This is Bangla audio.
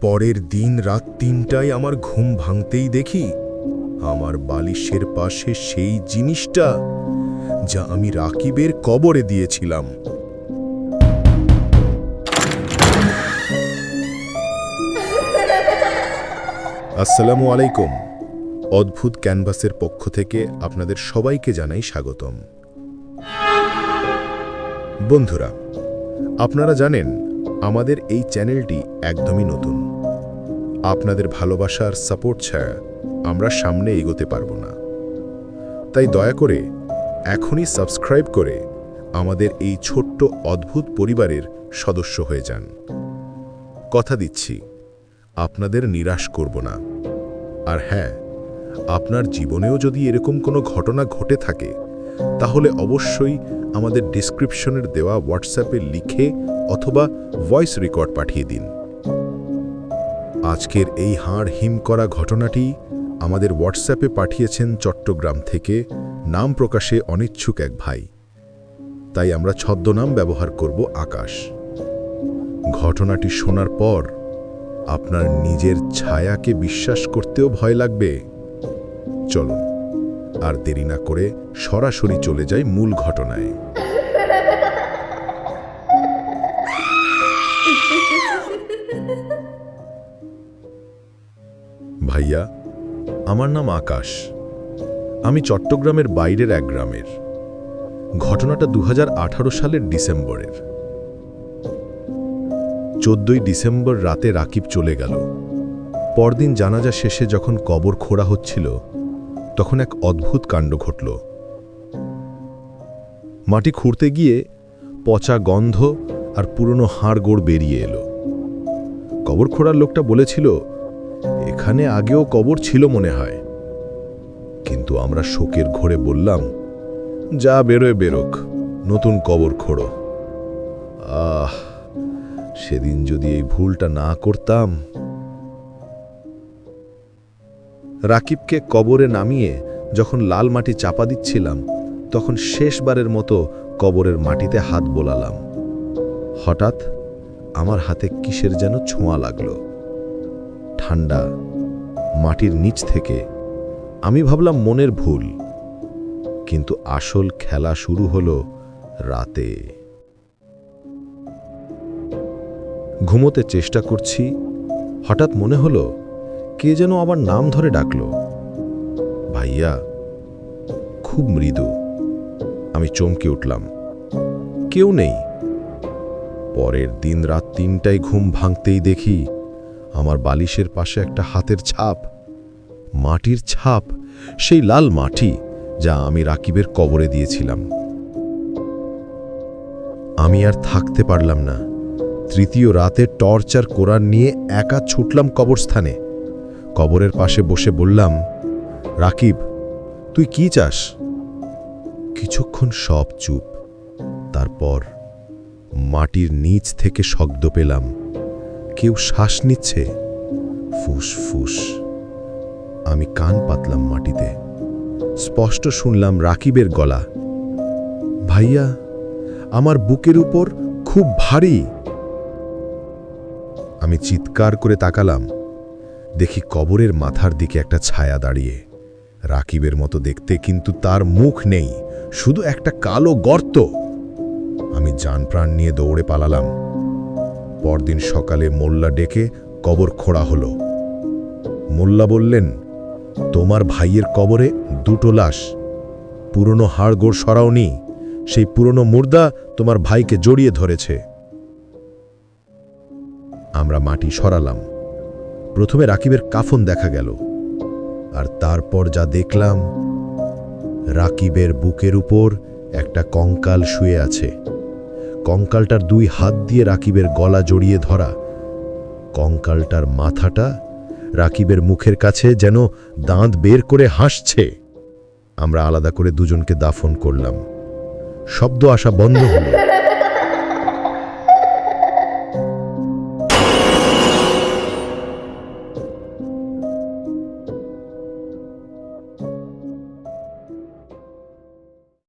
পরের দিন রাত ৩টায় আমার ঘুম ভাঙতেই দেখি আমার বালিশের পাশে সেই জিনিসটা যা আমি রাকিবের কবরে দিয়েছিলাম। আসসালামু আলাইকুম। অদ্ভুত ক্যানভাসের পক্ষ থেকে আপনাদের সবাইকে জানাই স্বাগতম। বন্ধুরা, আপনারা জানেন আমাদের এই চ্যানেলটি একদমই নতুন। আপনাদের ভালোবাসার সাপোর্ট ছাড়া আমরা সামনে এগোতে পারব না। তাই দয়া করে এখনই সাবস্ক্রাইব করে আমাদের এই ছোট্ট অদ্ভুত পরিবারের সদস্য হয়ে যান। কথা দিচ্ছি, আপনাদের নিরাশ করব না। আর হ্যাঁ, আপনার জীবনেও যদি এরকম কোনো ঘটনা ঘটে থাকে তাহলে অবশ্যই আমাদের ডেসক্রিপশনের দেওয়া হোয়াটসঅ্যাপে লিখে অথবা ভয়েস রেকর্ড পাঠিয়ে দিন। আজকের এই হাড় হিম করা ঘটনাটি আমাদের হোয়াটসঅ্যাপে পাঠিয়েছেন চট্টগ্রাম থেকে নাম প্রকাশে অনিচ্ছুক এক ভাই। তাই আমরা ছদ্মনাম ব্যবহার করব আকাশ। ঘটনাটি শোনার পর আপনার নিজের ছায়াকে বিশ্বাস করতেও ভয় লাগবে। চলুন আর দেরি না করে সরাসরি চলে যাই মূল ঘটনায়। ভাইয়া, আমার নাম আকাশ। আমি চট্টগ্রামের বাইরের এক গ্রামের। ঘটনাটা 2018 সালের ডিসেম্বরের। 14ই ডিসেম্বর রাতে রাকিব চলে গেল। পরদিন জানাজা শেষে যখন কবর খোঁড়া হচ্ছিল তখন এক অদ্ভুত কাণ্ড ঘটল। মাটি খুঁড়তে গিয়ে পচা গন্ধ আর পুরনো হাড়গোড় বেরিয়ে এলো। কবর খোঁড়ার লোকটা বলেছিল, এখানে আগেও কবর ছিল মনে হয়। কিন্তু আমরা শোকের ঘোরে বললাম, যা বেরোয় বেরোক, নতুন কবর খোঁড়ো। সেদিন যদি এই ভুলটা না করতাম। রাকিবকে কবরে নামিয়ে যখন লাল মাটি চাপা দিচ্ছিলাম তখন শেষবারের মতো কবরের মাটিতে হাত বোলালাম। হঠাৎ আমার হাতে কিসের যেন ছোঁয়া লাগলো, ঠান্ডা, মাটির নিচ থেকে। আমি ভাবলাম মনের ভুল, কিন্তু আসল খেলা শুরু হলো রাতে। ঘুমোতে চেষ্টা করছি, হঠাৎ মনে হলো কে যেন আবার নাম ধরে ডাকলো, ভাইয়া, খুব মৃদু। আমি চমকে উঠলাম, কেউ নেই। পরের দিন রাত 3টায় ঘুম ভাঙতেই দেখি আমার বালিশের পাশে একটা হাতের ছাপ, মাটির ছাপ, সেই লাল মাটি যা আমি রাকিবের কবরে দিয়েছিলাম। আমি আর থাকতে পারলাম না। তৃতীয় রাতে টর্চ আর কোরআন নিয়ে একা ছুটলাম কবরস্থানে। কবরের পাশে বসে বললাম, রাকিব, তুই কি চাস? কিছুক্ষণ সব চুপ। তারপর মাটির নিচ থেকে শব্দ পেলাম, কেউ শ্বাস নিচ্ছে, ফুস ফুস। আমি কান পাতলাম মাটিতে। স্পষ্ট শুনলাম রাকিবের গলা, ভাইয়া, আমার বুকের উপর খুব ভারী। আমি চিৎকার করে তাকালাম। দেখি কবরের মাথার দিকে একটা ছায়া দাঁড়িয়ে, রাকিবের মতো দেখতে, কিন্তু তার মুখ নেই, শুধু একটা কালো গর্ত। আমি জানপ্রাণ নিয়ে দৌড়ে পালালাম। পরদিন সকালে মোল্লা ডেকে কবর খোঁড়া হলো। মোল্লা বললেন, তোমার ভাইয়ের কবরে 2টো লাশ, পুরনো হাড়গোড় সরাওনি, সেই পুরনো মুর্দা তোমার ভাইকে জড়িয়ে ধরেছে। আমরা মাটি সরালাম। প্রথমে রাকিবের কাফন দেখা গেল, আর তারপর যা দেখলাম, রাকিবের বুকের উপর একটা কঙ্কাল শুয়ে আছে। কঙ্কালটার 2 হাত দিয়ে রাকিবের গলা জড়িয়ে ধরা। কঙ্কালটার মাথাটা রাকিবের মুখের কাছে যেন দাঁত বের করে হাসছে। আমরা আলাদা করে দুজনকে দাফন করলাম। শব্দ আসা বন্ধ হলো।